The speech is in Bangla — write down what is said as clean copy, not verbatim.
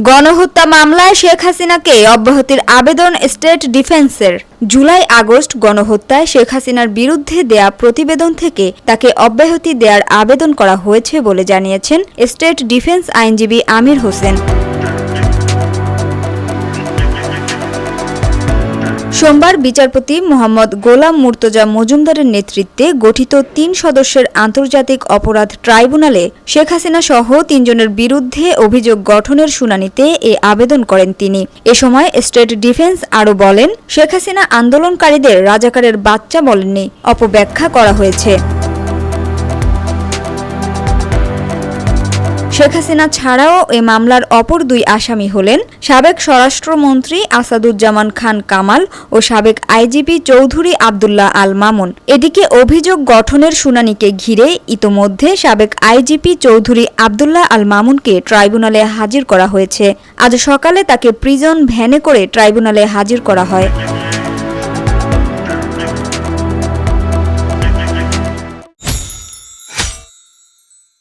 গণহত্যা মামলায় শেখ হাসিনাকে অব্যাহতির আবেদন স্টেট ডিফেন্সের। জুলাই-আগস্ট গণহত্যায় শেখ হাসিনার বিরুদ্ধে দেয়া প্রতিবেদন থেকে তাকে অব্যাহতি দেওয়ার আবেদন করা হয়েছে বলে জানিয়েছেন স্টেট ডিফেন্স আইনজীবী আমির হোসেন। সোমবার বিচারপতি মোহাম্মদ গোলাম মুর্তজা মজুমদারের নেতৃত্বে গঠিত ৩ সদস্যের আন্তর্জাতিক অপরাধ ট্রাইব্যুনালে শেখ হাসিনা সহ ৩ জনের বিরুদ্ধে অভিযোগ গঠনের শুনানিতে এ আবেদন করেন তিনি। এ সময় স্টেট ডিফেন্স আরও বলেন, শেখ হাসিনা আন্দোলনকারীদের রাজাকারের বাচ্চা বলেননি, অপব্যাখ্যা করা হয়েছে। শেখ হাসিনা ছাড়াও এ মামলার অপর 2 আসামি হলেন সাবেক স্বরাষ্ট্রমন্ত্রী আসাদুজ্জামান খান কামাল ও সাবেক আইজিপি চৌধুরী আবদুল্লাহ আল মামুন। এদিকে অভিযোগ গঠনের শুনানিকে ঘিরে ইতোমধ্যে সাবেক আইজিপি চৌধুরী আবদুল্লাহ আল মামুনকে ট্রাইব্যুনালে হাজির করা হয়েছে। আজ সকালে তাকে প্রিজন ভ্যানে করে ট্রাইব্যুনালে হাজির করা হয়।